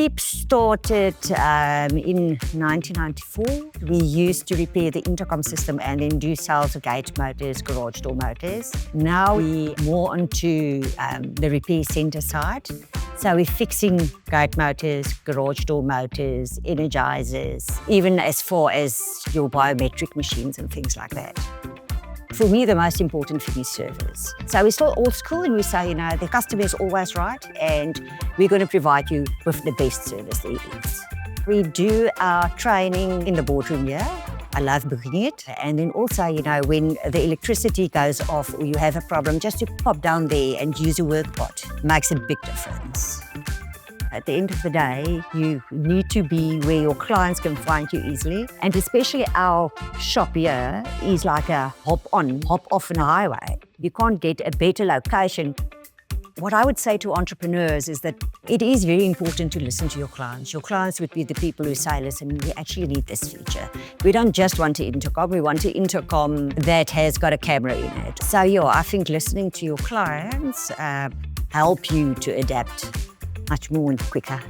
Keep started in 1994. We used to repair the intercom system and then do sales of gate motors, garage door motors. Now we're more onto the repair centre side. So we're fixing gate motors, garage door motors, energizers, even as far as your biometric machines and things like that. For me, the most important thing is service. So we're still old school and we say, the customer is always right and we're going to provide you with the best service there is. We do our training in the boardroom here. I love booking it. And then also, when the electricity goes off or you have a problem, just to pop down there and use a workbot makes a big difference. At the end of the day, you need to be where your clients can find you easily. And especially our shop here is like a hop on, hop off on a highway. You can't get a better location. What I would say to entrepreneurs is that it is very important to listen to your clients. Your clients would be the people who say, listen, we actually need this feature. We don't just want an intercom, we want an intercom that has got a camera in it. So yeah, I think listening to your clients help you to adapt much more and quicker.